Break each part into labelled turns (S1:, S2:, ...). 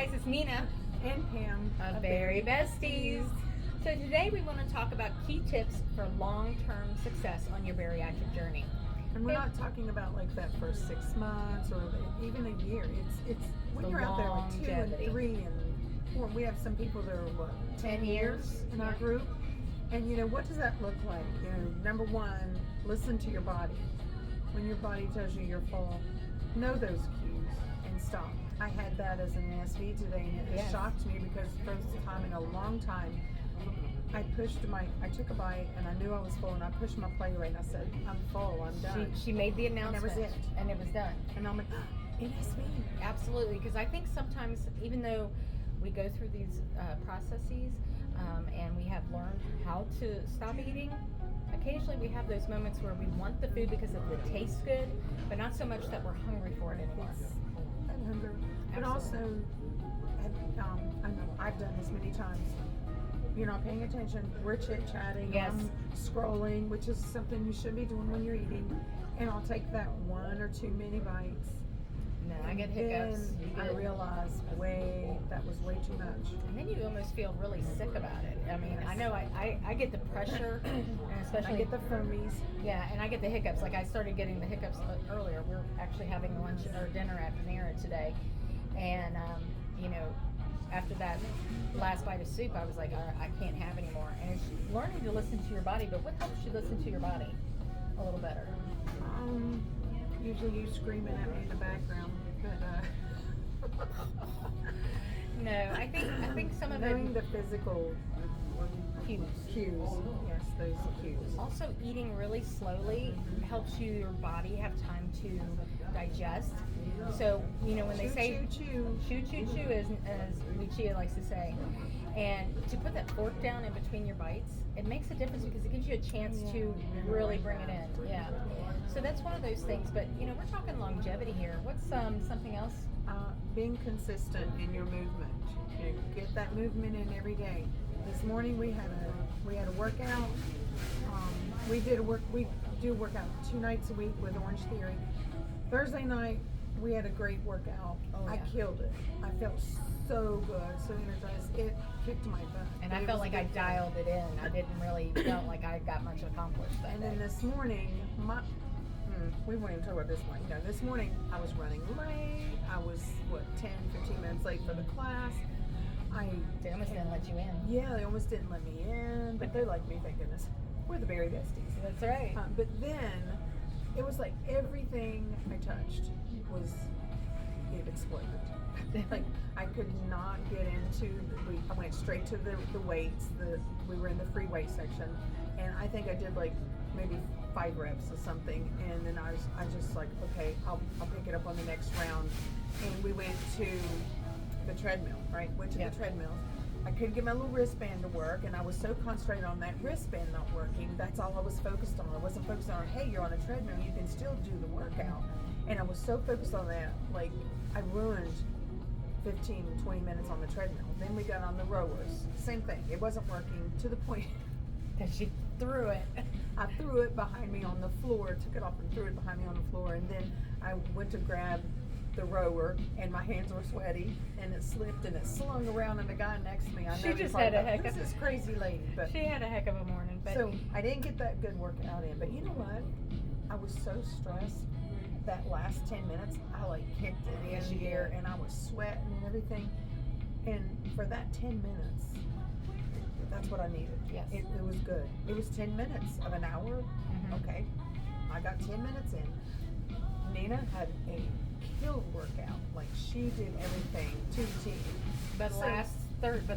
S1: guys, it's Nina
S2: and Pam
S1: of Bari-Bestiez. So today we want to talk about key tips for long-term success on your bariatric journey.
S2: And we're not talking about like that first 6 months or even a year. It's when you're out there with 2 and 3 and 4. We have some people that are what 10 years in our group. And you know, what does that look like? You know, number one, listen to your body. When your body tells you you're full, know those cues and stop. I had that as an NSV today, and it shocked me because for the first time in a long time, I took a bite and I knew I was full, and I pushed my plate away and I said, I'm full, I'm done.
S1: She made the announcement.
S2: And that was it.
S1: And it was done.
S2: And I'm like, NSV.
S1: Absolutely, because I think sometimes, even though we go through these processes and we have learned how to stop eating, occasionally we have those moments where we want the food because it tastes good, but not so much that we're hungry for it anymore.
S2: That hunger. But also, I know I've done this many times. You're not paying attention. We're chit-chatting.
S1: Yes.
S2: I'm scrolling, which is something you should be doing when you're eating. And I'll take that 1 or 2 mini bites.
S1: No, I get hiccups.
S2: I realize that was way too much.
S1: And then you almost feel really sick about it. I mean, I know I get the pressure, and especially
S2: I get the foamies.
S1: Yeah, and I get the hiccups. Like I started getting the hiccups earlier. We're actually having lunch or dinner at Panera today, and you know, after that last bite of soup, I was like, I can't have any more. And it's learning to listen to your body. But what helps you listen to your body a little better?
S2: Usually you screaming at me in the background, but
S1: no, I think some of
S2: knowing the physical cues. Yes, those cues.
S1: Also, eating really slowly helps your body have time to digest. So, you know, when they say
S2: chew,
S1: as Lucia likes to say, and to put that fork down in between your bites, it makes a difference because it gives you a chance to really bring it in. Yeah. So that's one of those things. But you know, we're talking longevity here. What's something else?
S2: Being consistent in your movement. You know, get that movement in every day. This morning we had a workout. We do workout 2 nights a week with Orange Theory. Thursday night we had a great workout. I killed it. I felt so good, so energized. It kicked my butt.
S1: And I felt like I dialed it in. I didn't really felt like I got much accomplished that day.
S2: Then this morning, we won't even talk about this morning. No, this morning I was running late. I was 10, 15 minutes late for the class.
S1: They almost didn't let you in.
S2: Yeah, they almost didn't let me in, but they like me, thank goodness. We're the Bari-Bestiez.
S1: That's right.
S2: But then it was like everything I touched it exploded. Like I could not get into. I went straight to the weights. We were in the free weight section, and I think I did like maybe 5 reps or something, and then I just like, okay, I'll pick it up on the next round. And we went to the treadmill, right? Went to the treadmill. I couldn't get my little wristband to work, and I was so concentrated on that wristband not working. That's all I was focused on. I wasn't focused on, hey, you're on a treadmill, you can still do the workout. And I was so focused on that, like I ruined 15, 20 minutes on the treadmill. Then we got on the rowers. Same thing. It wasn't working to the point
S1: that she threw it.
S2: I threw it behind me on the floor, took it off and threw it behind me on the floor, and then I went to grab the rower, and my hands were sweaty, and it slipped and it slung around, and the guy next to me, I know
S1: she just had a heck of
S2: this crazy lady, but
S1: she had a heck of a morning. But
S2: so I didn't get that good workout in. But you know what? I was so stressed that last 10 minutes, I like kicked it in the air, and I was sweating and everything. And for that 10 minutes, that's what I needed.
S1: Yes,
S2: it was good. It was 10 minutes of an hour. Okay, I got 10 minutes in. Nina had a killed workout. Like she did everything to the T.
S1: But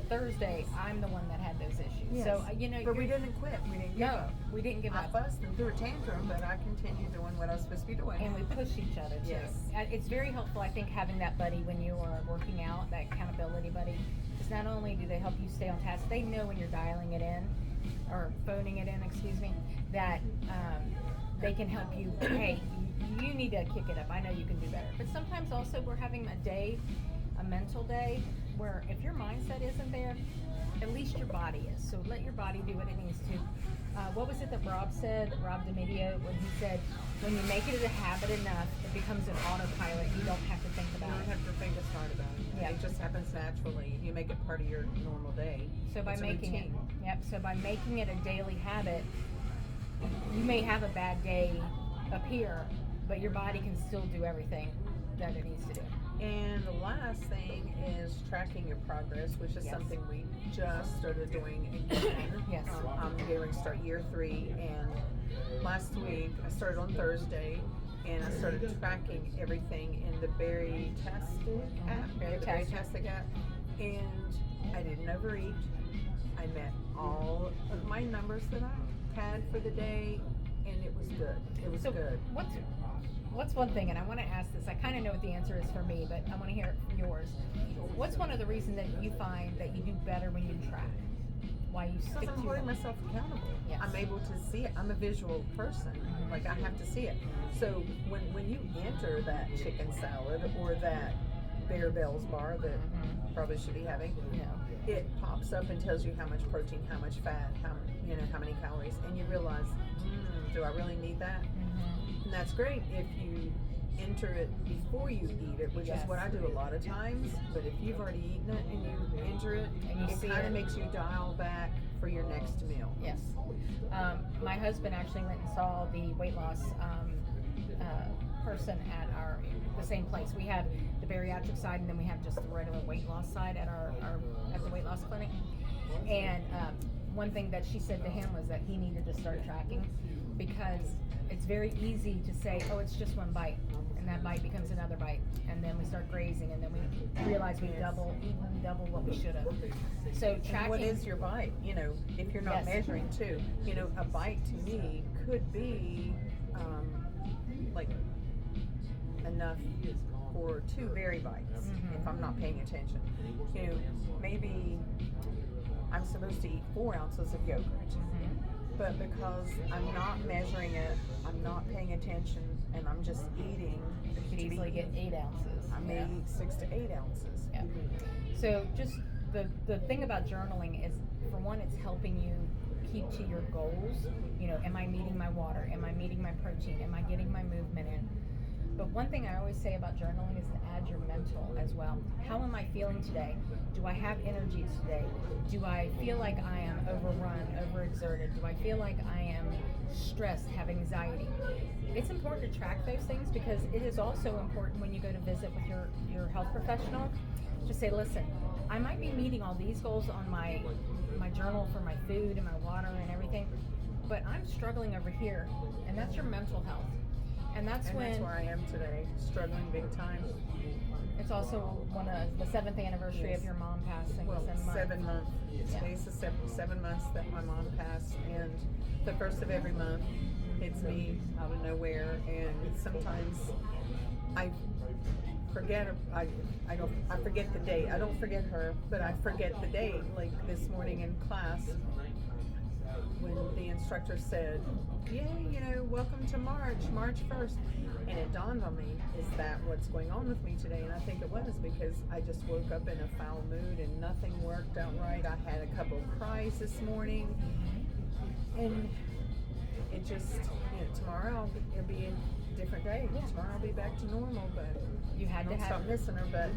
S1: Thursday, I'm the one that had those issues.
S2: Yes.
S1: So you know,
S2: but we didn't quit. We didn't give up.
S1: We didn't give up.
S2: I fussed and threw a tantrum, but I continued doing what I was supposed to be doing.
S1: And we push each other too.
S2: Yes.
S1: It's very helpful, I think, having that buddy when you are working out, that accountability buddy. Because not only do they help you stay on task, they know when you're dialing it in, or phoning it in, excuse me, that they can help you. Hey, you need to kick it up. I know you can do better. But sometimes also we're having a mental day, where if your mindset isn't there, at least your body is. So let your body do what it needs to. What was it that Rob said, Rob DiMedio, when he said, when you make it a habit enough, it becomes an autopilot. You don't have to think about it.
S2: You don't have to think as hard about it.
S1: Yeah.
S2: just happens naturally. You make it part of your normal day.
S1: So by
S2: It's a
S1: making it,
S2: routine.
S1: so by making it a daily habit, you may have a bad day up here, but your body can still do everything that it needs to do.
S2: And the last thing is tracking your progress, which is
S1: Yes.
S2: something we just started doing again.
S1: Yes.
S2: I'm going to start year 3, and last week I started on Thursday, and I started tracking everything in the Bariatric app,
S1: Bariatric.
S2: app, and I didn't overeat. I met all of my numbers that I had for the day, and it was good. It was
S1: So
S2: good.
S1: what's one thing, and I want to ask this, I kind of know what the answer is for me, but I want to hear it from yours. What's one of the reasons that you find that you do better when you track? Why you stick
S2: Because I'm
S1: to
S2: holding
S1: it?
S2: myself accountable.
S1: Yes.
S2: I'm able to see it. I'm a visual person. Like, I have to see it. So when you enter that chicken salad or that Bear Bells bar that probably should be having,
S1: No.
S2: it pops up and tells you how much protein, how much fat, how many calories, and you realize, do I really need that? And that's great if you enter it before you eat it, which is what I do a lot of times. But if you've already eaten it and you enter it,
S1: And you
S2: it
S1: see
S2: kind
S1: it.
S2: of makes you dial back for your next meal.
S1: Yes. My husband actually went and saw the weight loss person at the same place. We have the bariatric side, and then we have just the regular weight loss side at at the weight loss clinic. And one thing that she said to him was that he needed to start tracking, because it's very easy to say, oh, it's just one bite, and that bite becomes another bite, and then we start grazing, and then we realize we've eaten double what we should have. So tracking.
S2: And what is your bite? If you're not measuring too, a bite to me could be like enough for 2 berry bites if I'm not paying attention. Maybe I'm supposed to eat 4 ounces of yogurt. But because I'm not measuring it, I'm not paying attention, and I'm just eating.
S1: You could easily get 8 ounces.
S2: I may eat 6 to 8 ounces.
S1: Yeah. So just the thing about journaling is, for one, it's helping you keep to your goals. Am I meeting my water? Am I meeting my protein? Am I getting my movement in? But one thing I always say about journaling is to add your mental as well. How am I feeling today? Do I have energy today? Do I feel like I am overrun, overexerted? Do I feel like I am stressed, have anxiety? It's important to track those things, because it is also important when you go to visit with your health professional to say, listen, I might be meeting all these goals on my journal for my food and my water and everything, but I'm struggling over here, and that's your mental health. And that's
S2: where I am today, struggling big time.
S1: It's also one of the 7th anniversary of your mom passing.
S2: Well,
S1: this month.
S2: 7 months. Today's the 7 months that my mom passed, and the first of every month hits me out of nowhere, and sometimes I forget. I forget the date. I don't forget her, but I forget the date. Like this morning in class, when the instructor said, yay, welcome to March 1st. And it dawned on me, is that what's going on with me today? And I think it was, because I just woke up in a foul mood and nothing worked out right. I had a couple of cries this morning. And it just, tomorrow it'll be a different day. Tomorrow I'll be back to normal, but
S1: you had to
S2: stop missing her, but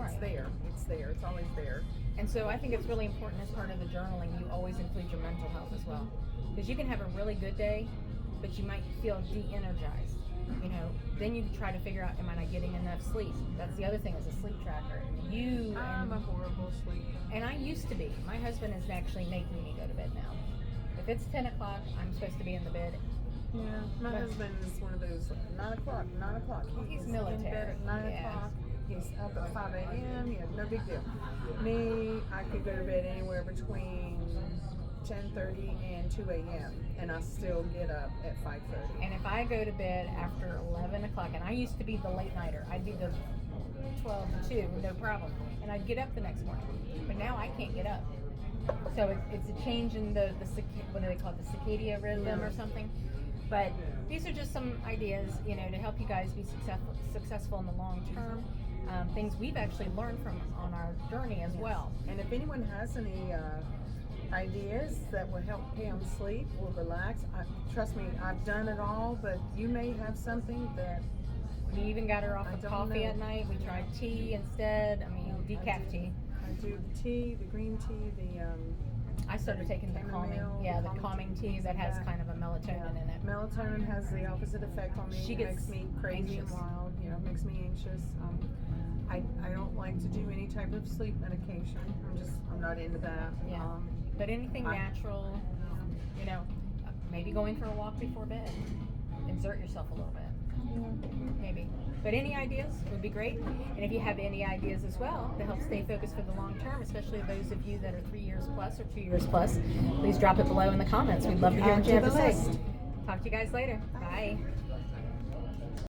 S2: it's there. It's there. It's always there.
S1: And so I think it's really important, as part of the journaling, you always include your mental health as well. Because you can have a really good day, but you might feel de-energized. Then you try to figure out, am I not getting enough sleep? That's the other thing, is a sleep tracker.
S2: I'm a horrible sleeper.
S1: And I used to be. My husband is actually making me go to bed now. If it's 10 o'clock, I'm supposed to be in the bed.
S2: Yeah, my husband is one of those 9 o'clock.
S1: He's
S2: in
S1: military.
S2: bed at 9 o'clock. He's up at 5 a.m. Yeah, no big deal. Me, I could go to bed anywhere between 10:30 and 2 a.m. and I still get up at 5:30.
S1: And if I go to bed after 11 o'clock, and I used to be the late nighter, I'd do the 12 to 2, no problem. And I'd get up the next morning. But now I can't get up. So it's a change in the what do they call it, the circadian rhythm or something. But these are just some ideas, to help you guys be successful in the long term. Things we've actually learned from on our journey as well.
S2: And if anyone has any ideas that will help Pam sleep or relax, trust me, I've done it all, but you may have something that
S1: We even got her off
S2: I
S1: of
S2: don't
S1: coffee
S2: know.
S1: at night. We tried tea instead. I mean, decaf tea.
S2: I do the tea, the green tea, the
S1: I started taking the calming,
S2: chamomile,
S1: the calming tea
S2: things
S1: that
S2: like
S1: has
S2: that.
S1: kind of a melatonin in it.
S2: Melatonin has the opposite effect on me.
S1: She
S2: It
S1: gets
S2: makes me crazy
S1: anxious.
S2: and wild. You know, makes me anxious. I don't like to do any type of sleep medication. I'm not into that.
S1: Yeah. But anything natural, you know, maybe going for a walk before bed. Exert yourself a little bit. Maybe. But any ideas would be great. And if you have any ideas as well to help stay focused for the long term, especially those of you that are 3 years plus or 2 years plus, please drop it below in the comments. We'd love to hear what you have to say. Talk to you guys later. Bye.